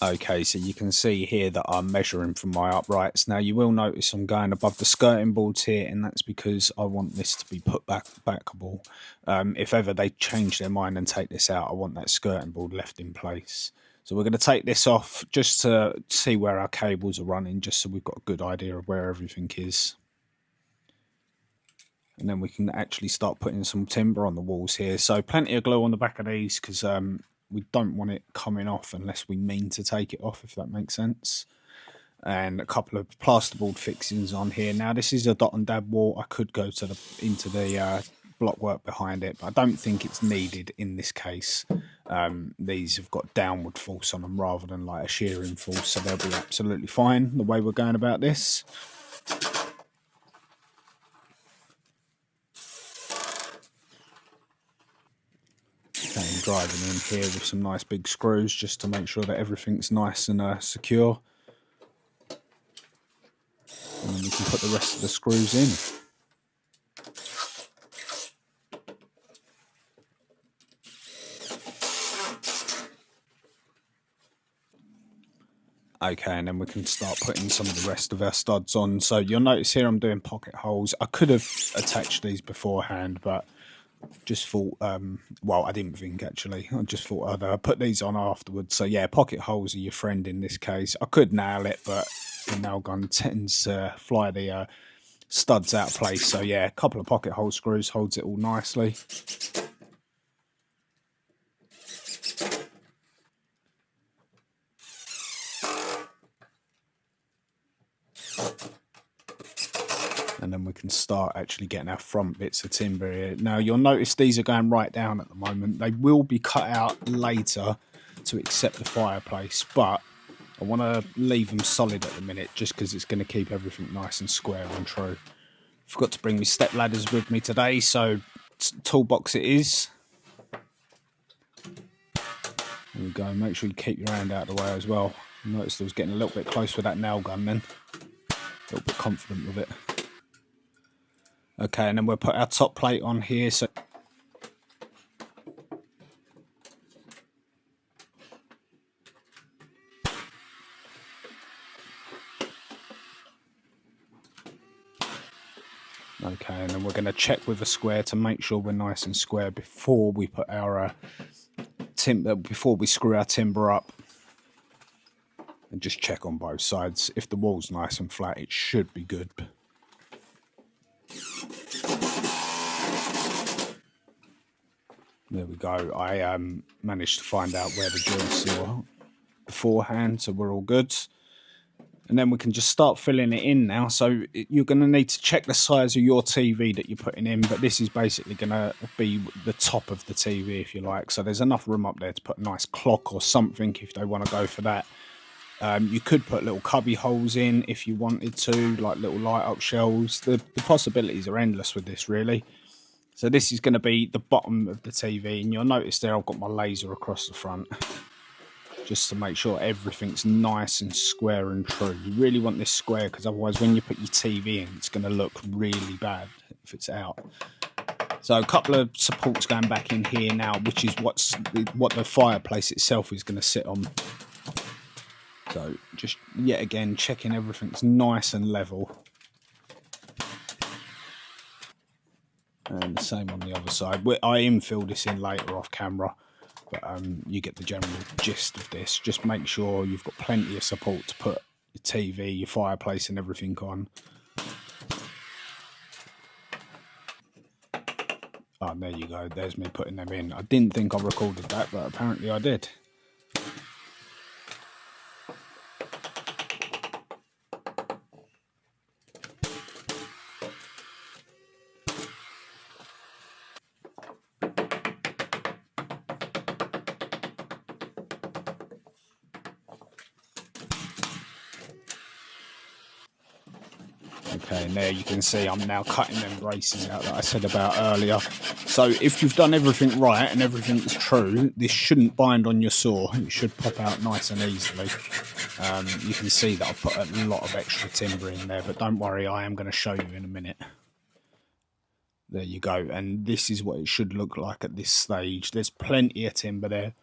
Okay, so you can see here that I'm measuring from my uprights. Now you will notice I'm going above the skirting boards here, and that's because I want this to be put backable. If ever they change their mind and take this out, I want that skirting board left in place. So we're going to take this off just to see where our cables are running, just so we've got a good idea of where everything is. And then we can actually start putting some timber on the walls here. So plenty of glue on the back of these, because we don't want it coming off unless we mean to take it off, if that makes sense. And a couple of plasterboard fixings on here. Now this is a dot and dab wall. I could go to into the block work behind it, but I don't think it's needed in this case. These have got downward force on them rather than like a shearing force, so they'll be absolutely fine the way we're going about this. Okay, I'm driving in here with some nice big screws just to make sure that everything's nice and secure. And then we can put the rest of the screws in. Okay, and then we can start putting some of the rest of our studs on. So you'll notice here I'm doing pocket holes. I could have attached these beforehand, but just thought, well, I didn't think actually. I just thought I'd put these on afterwards. So yeah, pocket holes are your friend in this case. I could nail it, but the nail gun tends to fly the studs out of place. So yeah, a couple of pocket hole screws holds it all nicely. And then we can start actually getting our front bits of timber here. Now you'll notice these are going right down at the moment. They will be cut out later to accept the fireplace, but I want to leave them solid at the minute just because it's going to keep everything nice and square and true. Forgot to bring my step ladders with me today, so toolbox it is. There we go. Make sure you keep your hand out of the way as well. Noticed I was getting a little bit close with that nail gun then. A little bit confident with it. Okay, and then we'll put our top plate on here. So okay, and then we're going to check with a square to make sure we're nice and square before we put our timber, before we screw our timber up. And just check on both sides. If the wall's nice and flat, it should be good. There we go. I managed to find out where the joists were beforehand, so we're all good. And then we can just start filling it in now. So you're going to need to check the size of your TV that you're putting in, but this is basically going to be the top of the TV, if you like. So there's enough room up there to put a nice clock or something if they want to go for that. You could put little cubby holes in if you wanted to, like little light up shelves. The possibilities are endless with this, really. So this is going to be the bottom of the TV, and you'll notice there I've got my laser across the front just to make sure everything's nice and square and true. You really want this square because otherwise when you put your TV in, it's going to look really bad if it's out. So a couple of supports going back in here now, which is what the fireplace itself is going to sit on. So just yet again checking everything's nice and level. And the same on the other side. I infill this in later off camera, but you get the general gist of this. Just make sure you've got plenty of support to put your TV, your fireplace and everything on. Oh, there you go. There's me putting them in. I didn't think I recorded that, but apparently I did. Okay, and there you can see I'm now cutting them braces out that I said about earlier. So if you've done everything right and everything's true, this shouldn't bind on your saw. It should pop out nice and easily. You can see that I've put a lot of extra timber in there, but don't worry, I am going to show you in a minute. There you go, and this is what it should look like at this stage. There's plenty of timber there,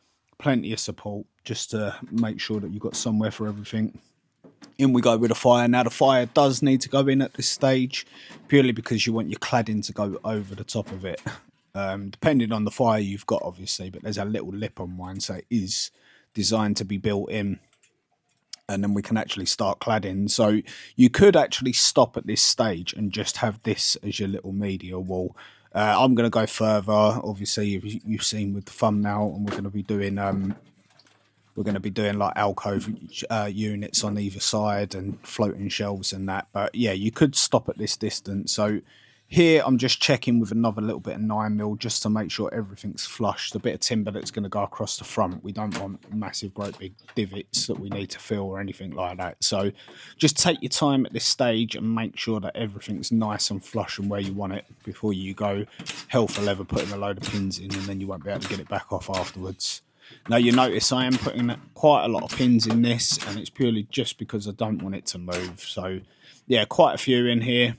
plenty of support just to make sure that you've got somewhere for everything. In we go with the fire. Now the fire does need to go in at this stage, purely because you want your cladding to go over the top of it. Depending on the fire you've got, obviously, but there's a little lip on mine, so it is designed to be built in, and then we can actually start cladding. So you could actually stop at this stage and just have this as your little media wall. I'm going to go further. Obviously, you've seen with the thumbnail, and we're going to be doing like alcove units on either side and floating shelves and that. But yeah, you could stop at this distance. So here I'm just checking with another little bit of 9mm just to make sure everything's flush. The bit of timber that's going to go across the front, we don't want massive, great big divots that we need to fill or anything like that. So just take your time at this stage and make sure that everything's nice and flush and where you want it before you go hell for leather putting a load of pins in, and then you won't be able to get it back off afterwards. Now you notice I am putting quite a lot of pins in this, and it's purely just because I don't want it to move. So yeah, quite a few in here,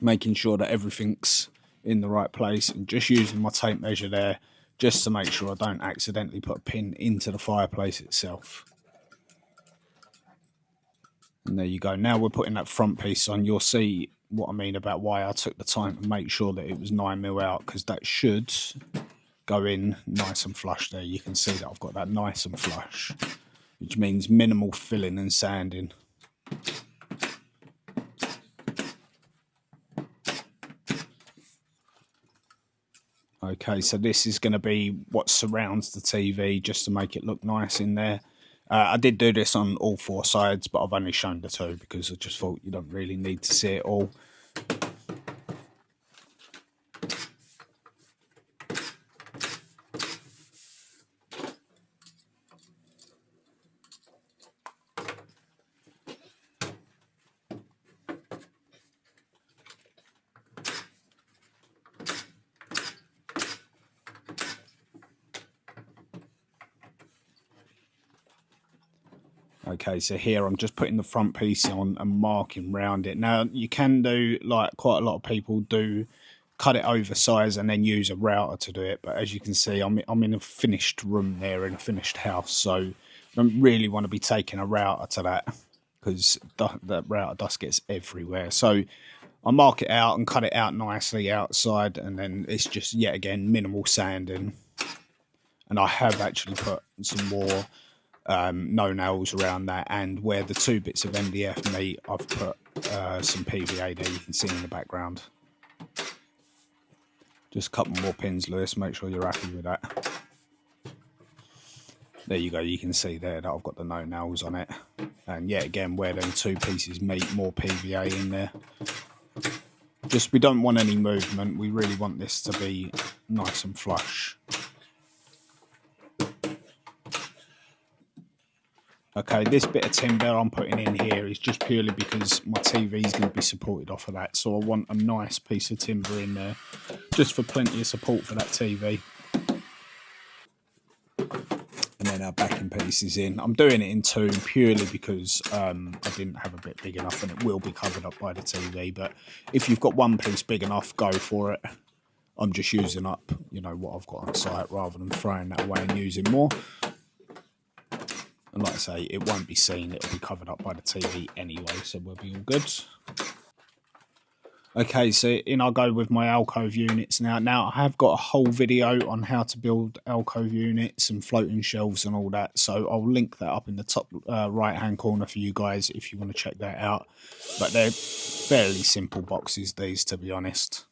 making sure that everything's in the right place, and just using my tape measure there just to make sure I don't accidentally put a pin into the fireplace itself. And there you go. Now we're putting that front piece on. You'll see what I mean about why I took the time to make sure that it was 9mm out, because that should go in nice and flush there. You can see that I've got that nice and flush, which means minimal filling and sanding. Okay, so this is going to be what surrounds the TV, just to make it look nice in there. I did do this on all 4 sides, but I've only shown the 2 because I just thought you don't really need to see it all. Okay, so here I'm just putting the front piece on and marking round it. Now you can do, like quite a lot of people do, cut it oversize and then use a router to do it. But as you can see, I'm in a finished room there, in a finished house, so I don't really want to be taking a router to that, because that router dust gets everywhere. So I mark it out and cut it out nicely outside, and then it's just, yet again, minimal sanding. And I have actually put some more no nails around that, and where the 2 bits of MDF meet, I've put some PVA there, you can see in the background. Just a couple more pins, Lewis, make sure you're happy with that. There you go, you can see there that I've got the no nails on it, and yet again, where them 2 pieces meet, more PVA in there. Just, we don't want any movement, we really want this to be nice and flush. Okay, this bit of timber I'm putting in here is just purely because my TV is going to be supported off of that, so I want a nice piece of timber in there, just for plenty of support for that TV. And then our backing piece is in. I'm doing it in 2 purely because I didn't have a bit big enough, and it will be covered up by the TV. But if you've got 1 piece big enough, go for it. I'm just using up, you know, what I've got on site rather than throwing that away and using more. And like I say, it won't be seen, it'll be covered up by the TV anyway, so we'll be all good. Okay, so in I go with my alcove units now. Now, I have got a whole video on how to build alcove units and floating shelves and all that, so I'll link that up in the top right-hand corner for you guys if you want to check that out. But they're fairly simple boxes, these, to be honest.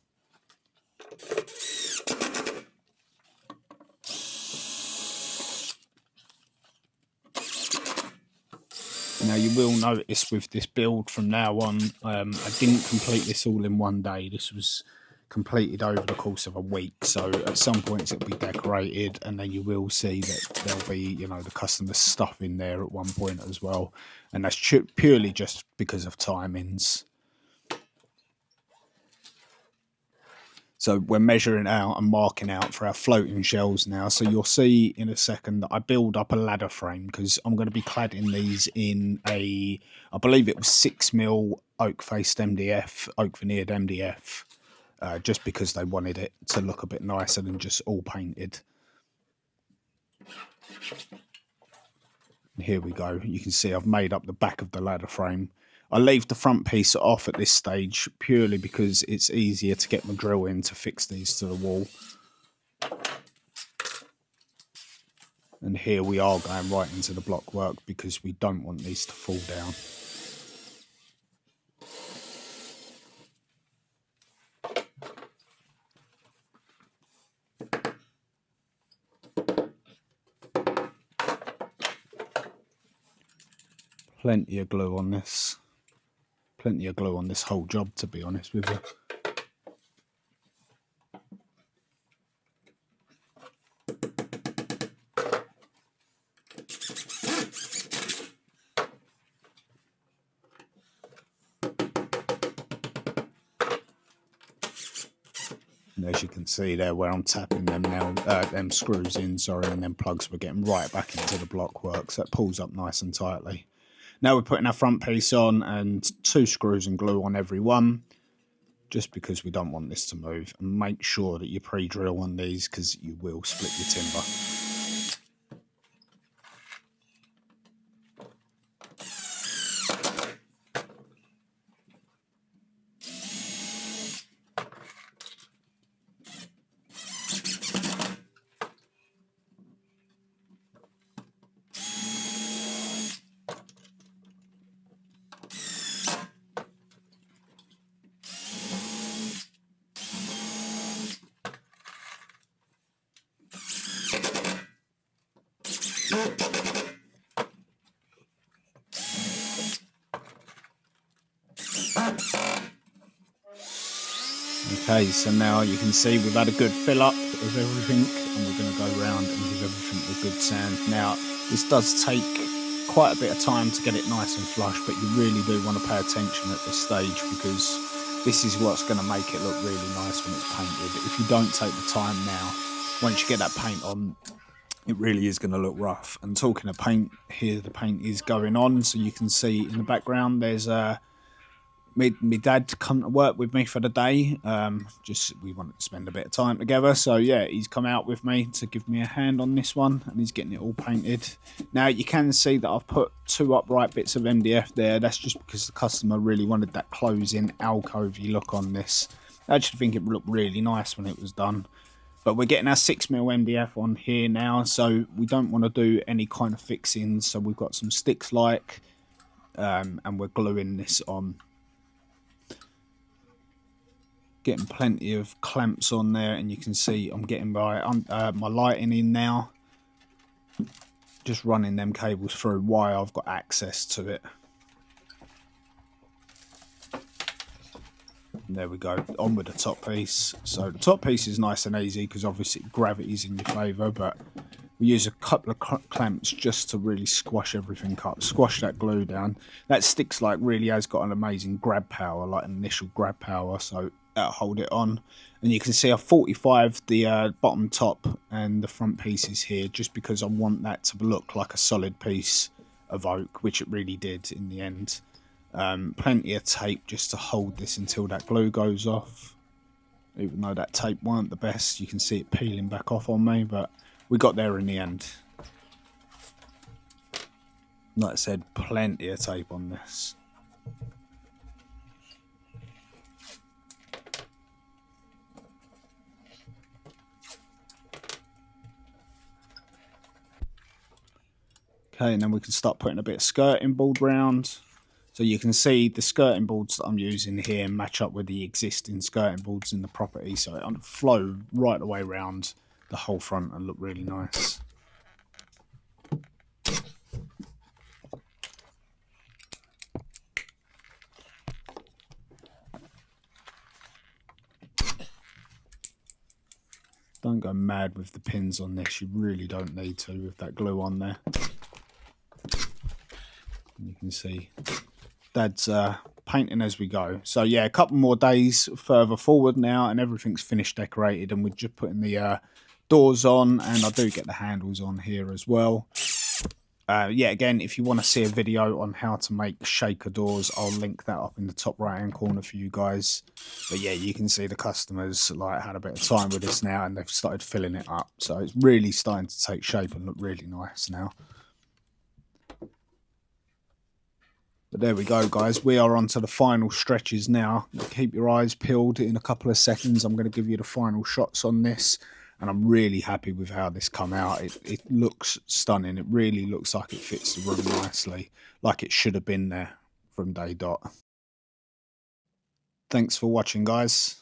Now, you will notice with this build from now on, I didn't complete this all in 1 day. This was completed over the course of a week. So at some points it'll be decorated, and then you will see that there'll be, you know, the customer stuff in there at one point as well. And that's purely just because of timings. So we're measuring out and marking out for our floating shelves now. So you'll see in a second that I build up a ladder frame, because I'm going to be cladding these in a, I believe it was 6mm oak faced MDF, oak veneered MDF, just because they wanted it to look a bit nicer than just all painted. And here we go. You can see I've made up the back of the ladder frame. I leave the front piece off at this stage purely because it's easier to get my drill in to fix these to the wall. And here we are going right into the block work because we don't want these to fall down. Plenty of glue on this. Plenty of glue on this whole job, to be honest with you. And as you can see there where I'm tapping them now, them screws in, sorry, and then plugs were getting right back into the block work, so it pulls up nice and tightly. Now we're putting our front piece on and 2 screws and glue on every one, just because we don't want this to move. And make sure that you pre-drill on these because you will split your timber. Okay, so now you can see we've had a good fill up of everything, and we're going to go around and give everything a good sand. Now, this does take quite a bit of time to get it nice and flush, but you really do want to pay attention at this stage because this is what's going to make it look really nice when it's painted. If you don't take the time now, once you get that paint on, it really is going to look rough. And talking of paint, here the paint is going on, so you can see in the background there's my dad to come to work with me for the day. We wanted to spend a bit of time together, so yeah, he's come out with me to give me a hand on this one, and he's getting it all painted. Now you can see that I've put 2 upright bits of MDF there. That's just because the customer really wanted that closing alcovey look on this. I actually think it looked really nice when it was done. But we're getting our 6mm MDF on here now, so we don't want to do any kind of fixings. So we've got some sticks and we're gluing this on. Getting plenty of clamps on there, and you can see I'm getting my lighting in now. Just running them cables through why I've got access to it. And there we go, on with the top piece. So the top piece is nice and easy because obviously gravity's in your favour, but we use a couple of clamps just to really squash everything up, squash that glue down. That sticks like really has got an amazing grab power, like an initial grab power, so that'll hold it on. And you can see I've 45 the bottom top and the front pieces here just because I want that to look like a solid piece of oak, which it really did in the end. Plenty of tape just to hold this until that glue goes off. Even though that tape weren't the best, you can see it peeling back off on me, but we got there in the end. Like I said, plenty of tape on this. Okay, and then we can start putting a bit of skirting board round. So you can see the skirting boards that I'm using here match up with the existing skirting boards in the property, so it'll flow right the way around the whole front and look really nice. Don't go mad with the pins on this, you really don't need to with that glue on there. And you can see Dad's painting as we go. So yeah, a couple more days further forward now and everything's finished decorated, and we're just putting the doors on, and I do get the handles on here as well. Yeah, again, if you want to see a video on how to make shaker doors, I'll link that up in the top right hand corner for you guys. But yeah, you can see the customers like had a bit of time with this now, and they've started filling it up, so it's really starting to take shape and look really nice now. But there we go, guys. We are on to the final stretches now. Keep your eyes peeled. In a couple of seconds, I'm going to give you the final shots on this. And I'm really happy with how this come out. It looks stunning. It really looks like it fits the room nicely, like it should have been there from day dot. Thanks for watching, guys.